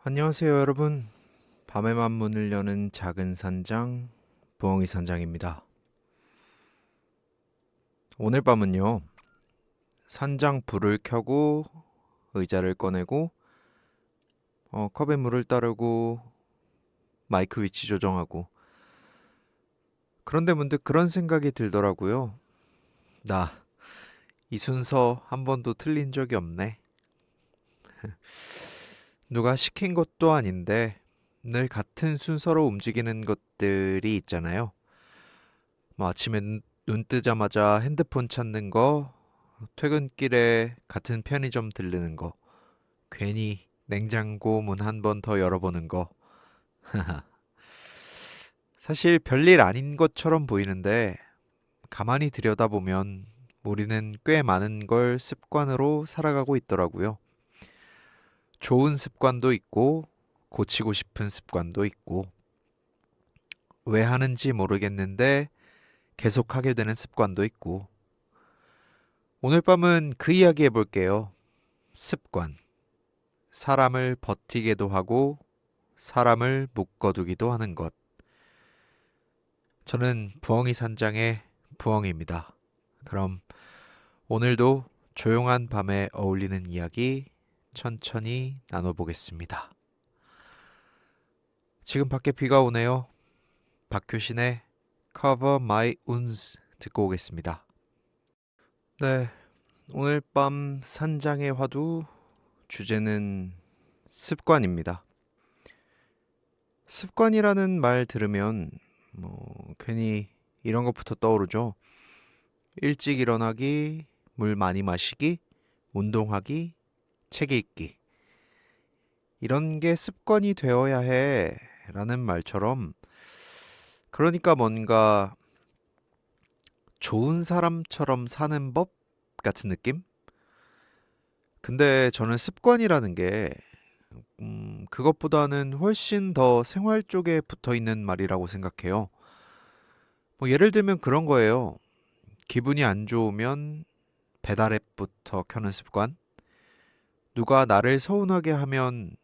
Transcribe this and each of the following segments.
안녕하세요, 여러분. 밤에만 문을 여는 작은 산장, 부엉이 산장입니다. 오늘 밤은요, 산장 불을 켜고 의자를 꺼내고 컵에 물을 따르고 마이크 위치 조정하고 그런데 문득 그런 생각이 들더라고요. 나 이 순서 한 번도 틀린 적이 없네. 누가 시킨 것도 아닌데 늘 같은 순서로 움직이는 것들이 있잖아요. 뭐 아침에 눈 뜨자마자 핸드폰 찾는 거, 퇴근길에 같은 편의점 들르는 거, 괜히 냉장고 문 한 번 더 열어보는 거. 사실 별일 아닌 것처럼 보이는데 가만히 들여다보면 우리는 꽤 많은 걸 습관으로 살아가고 있더라고요. 좋은 습관도 있고 고치고 싶은 습관도 있고 왜 하는지 모르겠는데 계속 하게 되는 습관도 있고 오늘 밤은 그 이야기 해볼게요. 습관. 사람을 버티게도 하고 사람을 묶어두기도 하는 것. 저는 부엉이 산장의 부엉이입니다. 그럼 오늘도 조용한 밤에 어울리는 이야기 천천히 나눠보겠습니다. 지금 밖에 비가 오네요. 박효신의 Cover My Wounds 듣고 오겠습니다. 네, 오늘 밤 산장의 화두 주제는 습관입니다. 습관이라는 말 들으면 괜히 이런 것부터 떠오르죠. 일찍 일어나기, 물 많이 마시기, 운동하기, 책 읽기. 이런 게 습관이 되어야 해 라는 말처럼 그러니까 뭔가 좋은 사람처럼 사는 법 같은 느낌? 근데 저는 습관이라는 게 그것보다는 훨씬 더 생활 쪽에 붙어 있는 말이라고 생각해요. 뭐 예를 들면 그런 거예요. 기분이 안 좋으면 배달 앱부터 켜는 습관. 누가 나를 서운하게 하면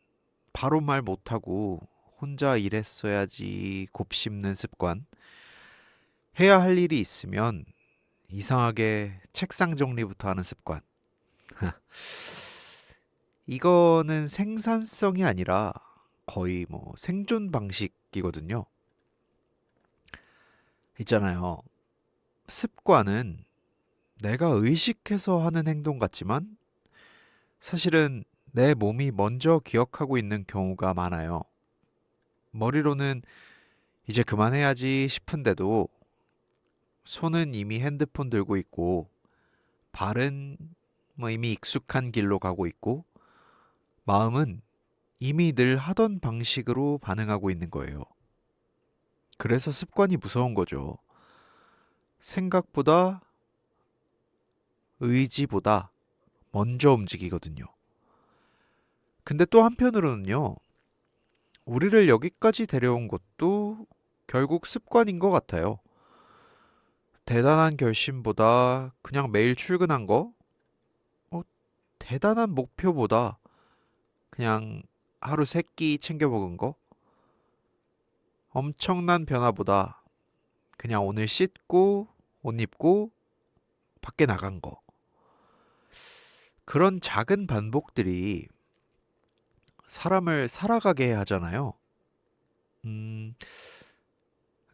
바로 말 못하고 혼자 일했어야지 곱씹는 습관. 해야 할 일이 있으면 이상하게 책상 정리부터 하는 습관. 이거는 생산성이 아니라 거의 뭐 생존 방식이거든요. 있잖아요. 습관은 내가 의식해서 하는 행동 같지만 사실은 내 몸이 먼저 기억하고 있는 경우가 많아요. 머리로는 이제 그만해야지 싶은데도 손은 이미 핸드폰 들고 있고 발은 뭐 이미 익숙한 길로 가고 있고 마음은 이미 늘 하던 방식으로 반응하고 있는 거예요. 그래서 습관이 무서운 거죠. 생각보다 의지보다 먼저 움직이거든요. 근데 또 한편으로는요, 우리를 여기까지 데려온 것도 결국 습관인 것 같아요. 대단한 결심보다 그냥 매일 출근한 거, 어, 대단한 목표보다 그냥 하루 세 끼 챙겨 먹은 거, 엄청난 변화보다 그냥 오늘 씻고 옷 입고 밖에 나간 거. 그런 작은 반복들이 사람을 살아가게 하잖아요. 음,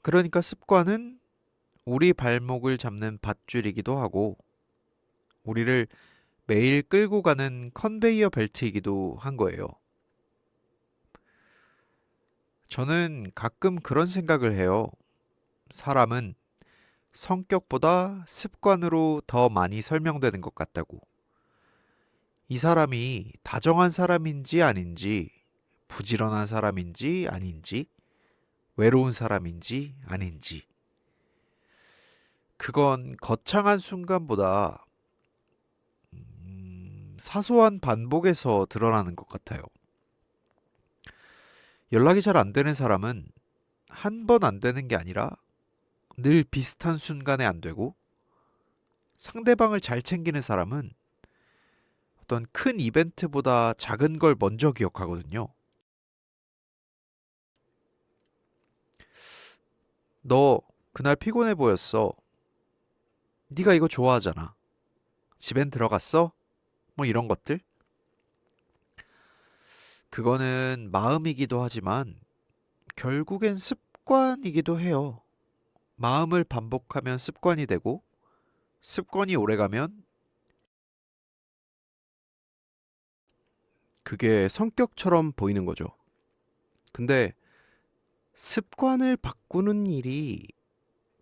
그러니까 습관은 우리 발목을 잡는 밧줄이기도 하고, 우리를 매일 끌고 가는 컨베이어 벨트이기도 한 거예요. 저는 가끔 그런 생각을 해요. 사람은 성격보다 습관으로 더 많이 설명되는 것 같다고. 이 사람이 다정한 사람인지 아닌지, 부지런한 사람인지 아닌지, 외로운 사람인지 아닌지. 그건 거창한 순간보다 사소한 반복에서 드러나는 것 같아요. 연락이 잘 안 되는 사람은 한 번 안 되는 게 아니라 늘 비슷한 순간에 안 되고 상대방을 잘 챙기는 사람은 어떤 큰 이벤트보다 작은 걸 먼저 기억하거든요. 너 그날 피곤해 보였어. 네가 이거 좋아하잖아. 집엔 들어갔어? 뭐 이런 것들? 그거는 마음이기도 하지만 결국엔 습관이기도 해요. 마음을 반복하면 습관이 되고 습관이 오래가면 그게 성격처럼 보이는 거죠. 근데 습관을 바꾸는 일이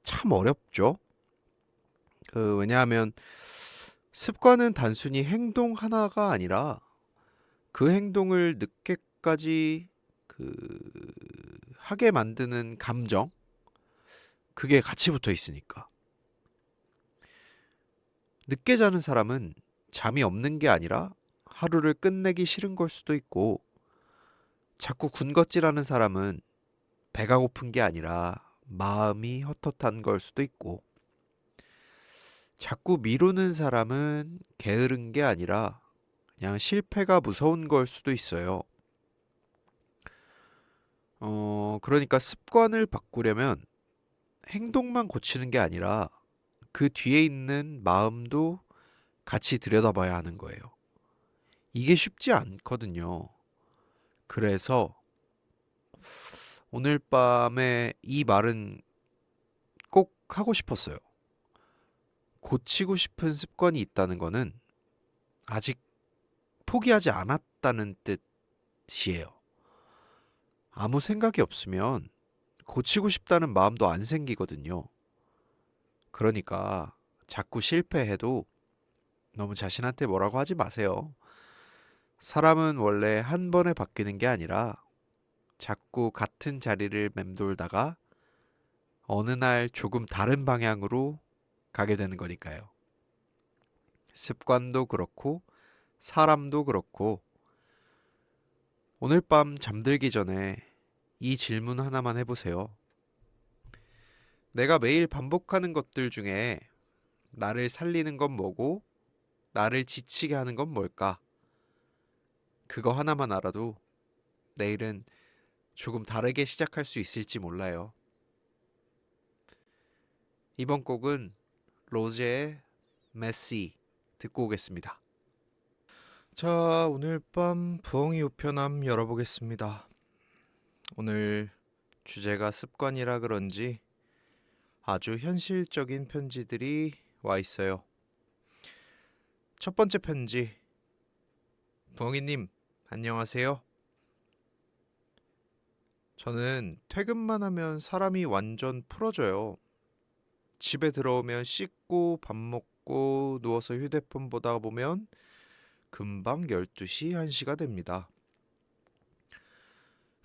참 어렵죠. 왜냐하면 습관은 단순히 행동 하나가 아니라 그 행동을 늦게까지 그 하게 만드는 감정, 그게 같이 붙어 있으니까. 늦게 자는 사람은 잠이 없는 게 아니라 하루를 끝내기 싫은 걸 수도 있고, 자꾸 군것질하는 사람은 배가 고픈 게 아니라 마음이 헛헛한 걸 수도 있고, 자꾸 미루는 사람은 게으른 게 아니라 그냥 실패가 무서운 걸 수도 있어요. 그러니까 습관을 바꾸려면 행동만 고치는 게 아니라 그 뒤에 있는 마음도 같이 들여다봐야 하는 거예요. 이게 쉽지 않거든요. 그래서 오늘 밤에 이 말은 꼭 하고 싶었어요. 고치고 싶은 습관이 있다는 거는 아직 포기하지 않았다는 뜻이에요. 아무 생각이 없으면 고치고 싶다는 마음도 안 생기거든요. 그러니까 자꾸 실패해도 너무 자신한테 뭐라고 하지 마세요. 사람은 원래 한 번에 바뀌는 게 아니라 자꾸 같은 자리를 맴돌다가 어느 날 조금 다른 방향으로 가게 되는 거니까요. 습관도 그렇고 사람도 그렇고 오늘 밤 잠들기 전에 이 질문 하나만 해보세요. 내가 매일 반복하는 것들 중에 나를 살리는 건 뭐고 나를 지치게 하는 건 뭘까? 그거 하나만 알아도 내일은 조금 다르게 시작할 수 있을지 몰라요. 이번 곡은 로제의 메시 듣고 오겠습니다. 자, 오늘 밤 부엉이 우편함 열어보겠습니다. 오늘 주제가 습관이라 그런지 아주 현실적인 편지들이 와 있어요. 첫 번째 편지. 부엉이님, 안녕하세요. 저는 퇴근만 하면 사람이 완전 풀어져요. 집에 들어오면 씻고 밥 먹고 누워서 휴대폰 보다 보면 금방 12시, 1시가 됩니다.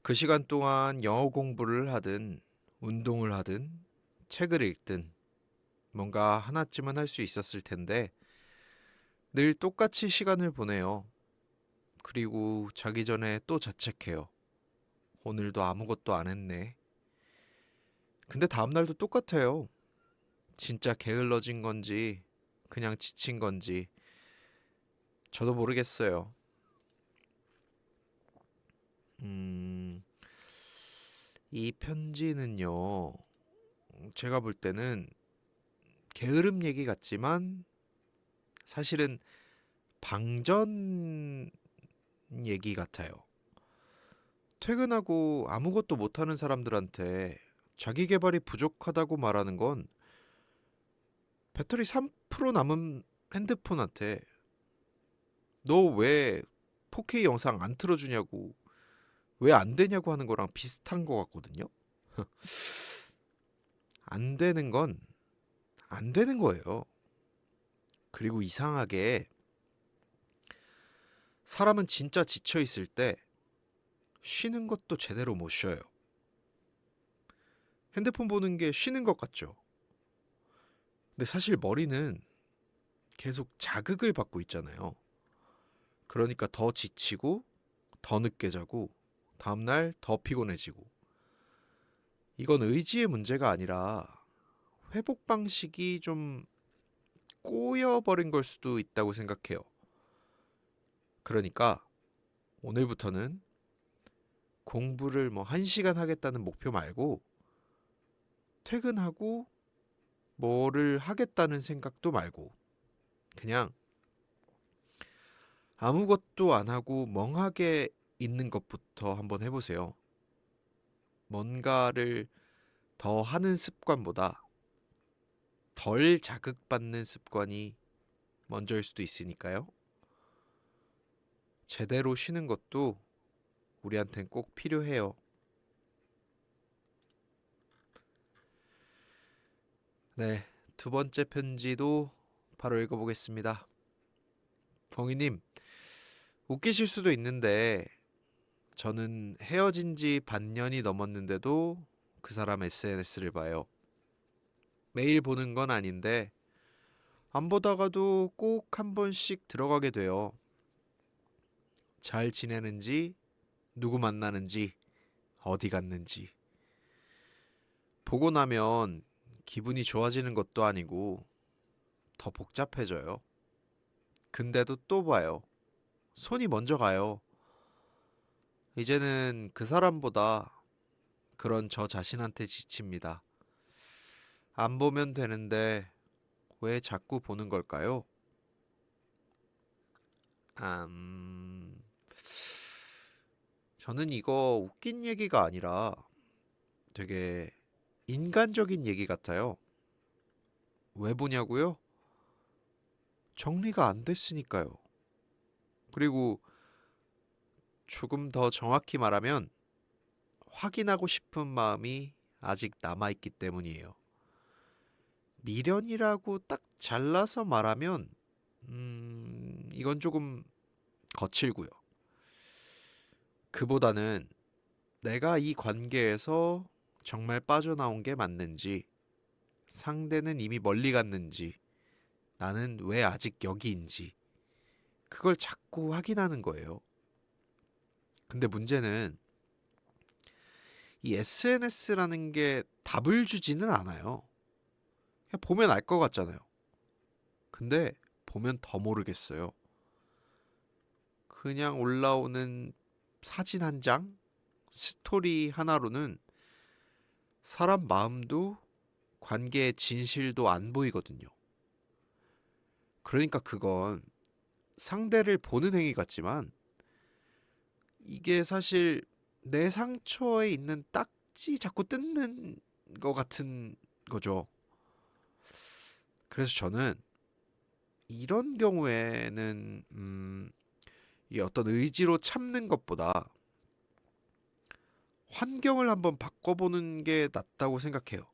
그 시간 동안 영어 공부를 하든 운동을 하든 책을 읽든 뭔가 하나쯤은 할 수 있었을 텐데 늘 똑같이 시간을 보내요. 그리고 자기 전에 또 자책해요. 오늘도 아무것도 안 했네. 근데 다음날도 똑같아요. 진짜 게을러진 건지 그냥 지친 건지 저도 모르겠어요. 음, 이 편지는요, 제가 볼 때는 게으름 얘기 같지만 사실은 방전 얘기 같아요. 퇴근하고 아무것도 못하는 사람들한테 자기 개발이 부족하다고 말하는 건 배터리 3% 남은 핸드폰한테 너 왜 4K 영상 안 틀어주냐고, 왜 안 되냐고 하는 거랑 비슷한 것 같거든요. 안 되는 건 안 되는 거예요. 그리고 이상하게 사람은 진짜 지쳐 있을 때 쉬는 것도 제대로 못 쉬어요. 핸드폰 보는 게 쉬는 것 같죠? 근데 사실 머리는 계속 자극을 받고 있잖아요. 그러니까 더 지치고 더 늦게 자고 다음날 더 피곤해지고. 이건 의지의 문제가 아니라 회복 방식이 좀 꼬여버린 걸 수도 있다고 생각해요. 그러니까 오늘부터는 공부를 뭐 1시간 하겠다는 목표 말고 퇴근하고 뭐를 하겠다는 생각도 말고 그냥 아무것도 안 하고 멍하게 있는 것부터 한번 해보세요. 뭔가를 더 하는 습관보다 덜 자극받는 습관이 먼저일 수도 있으니까요. 제대로 쉬는 것도 우리한텐 꼭 필요해요. 네, 두 번째 편지도 바로 읽어보겠습니다. 벙이님, 웃기실 수도 있는데 저는 헤어진 지 반년이 넘었는데도 그 사람 SNS를 봐요. 매일 보는 건 아닌데 안 보다가도 꼭 한 번씩 들어가게 돼요. 잘 지내는지, 누구 만나는지, 어디 갔는지. 보고 나면 기분이 좋아지는 것도 아니고 더 복잡해져요. 근데도 또 봐요. 손이 먼저 가요. 이제는 그 사람보다 그런 저 자신한테 지칩니다. 안 보면 되는데 왜 자꾸 보는 걸까요? 음, 저는 이거 웃긴 얘기가 아니라 되게 인간적인 얘기 같아요. 왜 보냐고요? 정리가 안 됐으니까요. 그리고 조금 더 정확히 말하면 확인하고 싶은 마음이 아직 남아있기 때문이에요. 미련이라고 딱 잘라서 말하면, 이건 조금 거칠고요. 그보다는 내가 이 관계에서 정말 빠져나온 게 맞는지, 상대는 이미 멀리 갔는지, 나는 왜 아직 여기인지, 그걸 자꾸 확인하는 거예요. 근데 문제는 이 SNS라는 게 답을 주지는 않아요. 그냥 보면 알 것 같잖아요. 근데 보면 더 모르겠어요. 그냥 올라오는 사진 한 장, 스토리 하나로는 사람 마음도 관계의 진실도 안 보이거든요. 그러니까 그건 상대를 보는 행위 같지만 이게 사실 내 상처에 있는 딱지 자꾸 뜯는 것 같은 거죠. 그래서 저는 이런 경우에는 이 어떤 의지로 참는 것보다 환경을 한번 바꿔보는 게 낫다고 생각해요.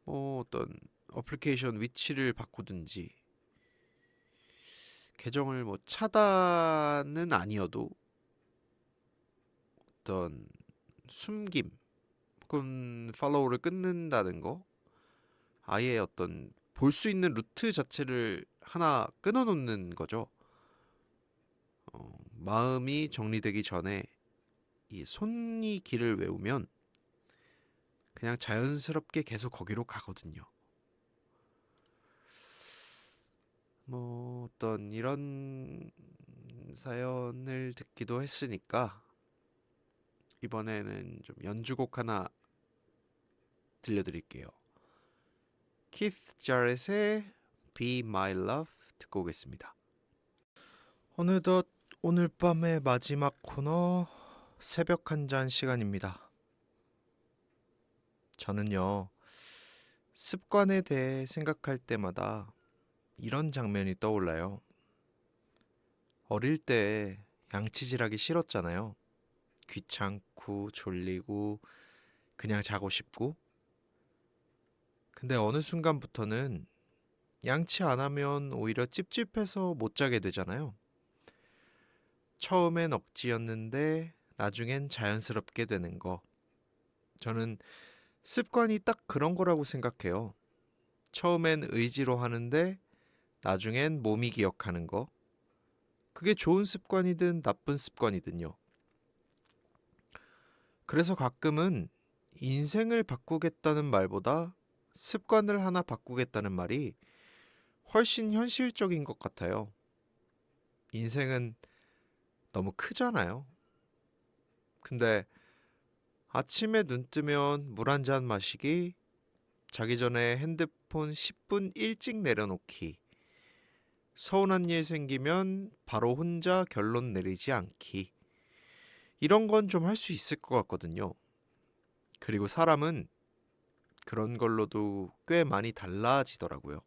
뭐 어떤 어플리케이션 위치를 바꾸든지 계정을 뭐 차단은 아니어도 어떤 숨김 혹은 팔로우를 끊는다는 거 아예 어떤 볼 수 있는 루트 자체를 하나 끊어놓는 거죠. 마음이 정리되기 전에 이 손이 길을 외우면 그냥 자연스럽게 계속 거기로 가거든요. 뭐 어떤 이런 사연을 듣기도 했으니까 이번에는 좀 연주곡 하나 들려드릴게요. 키스 자렛의 Be My Love 듣고 오겠습니다. 어느덧 오늘 밤의 마지막 코너 새벽 한 잔 시간입니다. 저는요 습관에 대해 생각할 때마다 이런 장면이 떠올라요. 어릴 때 양치질하기 싫었잖아요. 귀찮고 졸리고 그냥 자고 싶고. 근데 어느 순간부터는 양치 안 하면 오히려 찝찝해서 못 자게 되잖아요. 처음엔 억지였는데 나중엔 자연스럽게 되는 거. 저는 습관이 딱 그런 거라고 생각해요. 처음엔 의지로 하는데 나중엔 몸이 기억하는 거. 그게 좋은 습관이든 나쁜 습관이든요. 그래서 가끔은 인생을 바꾸겠다는 말보다 습관을 하나 바꾸겠다는 말이 훨씬 현실적인 것 같아요. 인생은 너무 크잖아요. 근데 아침에 눈 뜨면 물 한 잔 마시기, 자기 전에 핸드폰 10분 일찍 내려놓기, 서운한 일 생기면 바로 혼자 결론 내리지 않기. 이런 건 좀 할 수 있을 것 같거든요. 그리고 사람은 그런 걸로도 꽤 많이 달라지더라고요.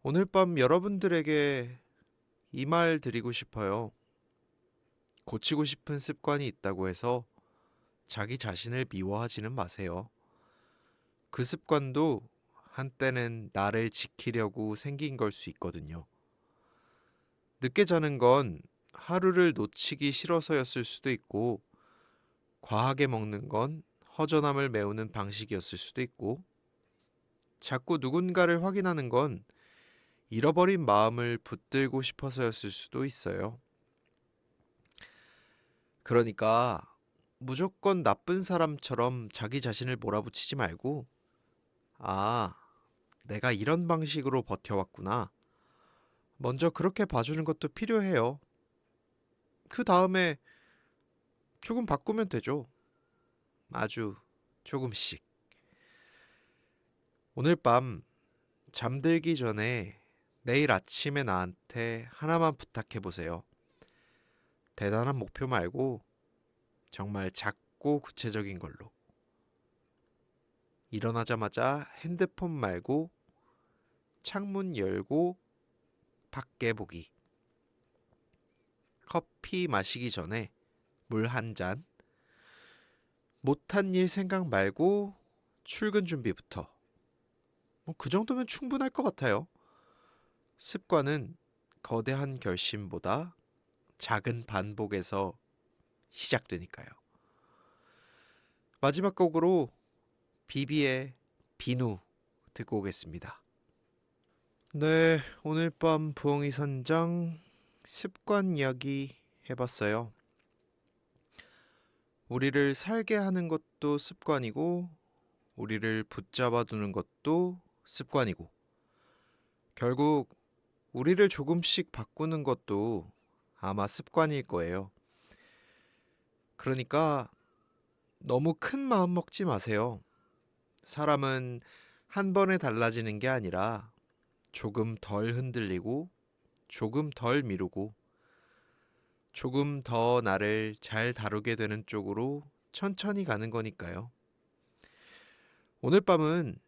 오늘 밤 여러분들에게 이 말 드리고 싶어요. 고치고 싶은 습관이 있다고 해서 자기 자신을 미워하지는 마세요. 그 습관도 한때는 나를 지키려고 생긴 걸 수 있거든요. 늦게 자는 건 하루를 놓치기 싫어서였을 수도 있고, 과하게 먹는 건 허전함을 메우는 방식이었을 수도 있고, 자꾸 누군가를 확인하는 건 잃어버린 마음을 붙들고 싶어서였을 수도 있어요. 그러니까 무조건 나쁜 사람처럼 자기 자신을 몰아붙이지 말고, 아, 내가 이런 방식으로 버텨왔구나. 먼저 그렇게 봐주는 것도 필요해요. 그 다음에 조금 바꾸면 되죠. 아주 조금씩. 오늘 밤 잠들기 전에 내일 아침에 나한테 하나만 부탁해 보세요. 대단한 목표 말고 정말 작고 구체적인 걸로. 일어나자마자 핸드폰 말고 창문 열고 밖에 보기. 커피 마시기 전에 물 한 잔. 못한 일 생각 말고 출근 준비부터. 그 정도면 충분할 것 같아요. 습관은 거대한 결심보다 작은 반복에서 시작되니까요. 마지막 곡으로 비비의 비누 듣고 오겠습니다. 네, 오늘 밤 부엉이 선장 습관 이야기 해봤어요. 우리를 살게 하는 것도 습관이고, 우리를 붙잡아 두는 것도 습관이고, 결국 우리를 조금씩 바꾸는 것도 아마 습관일 거예요. 그러니까 너무 큰 마음 먹지 마세요. 사람은 한 번에 달라지는 게 아니라 조금 덜 흔들리고, 조금 덜 미루고, 조금 더 나를 잘 다루게 되는 쪽으로 천천히 가는 거니까요. 오늘 밤은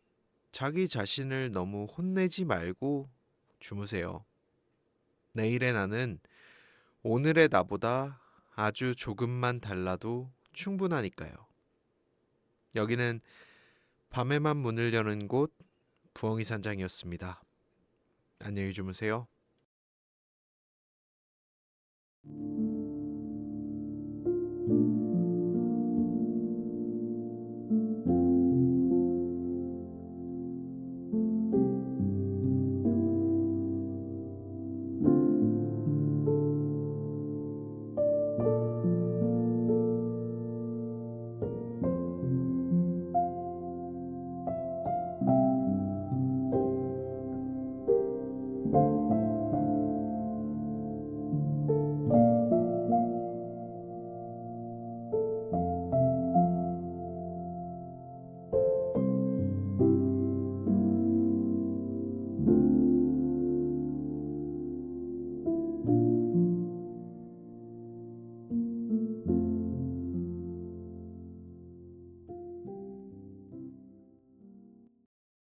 자기 자신을 너무 혼내지 말고 주무세요. 내일의 나는 오늘의 나보다 아주 조금만 달라도 충분하니까요. 여기는 밤에만 문을 여는 곳 부엉이 산장이었습니다. 안녕히 주무세요.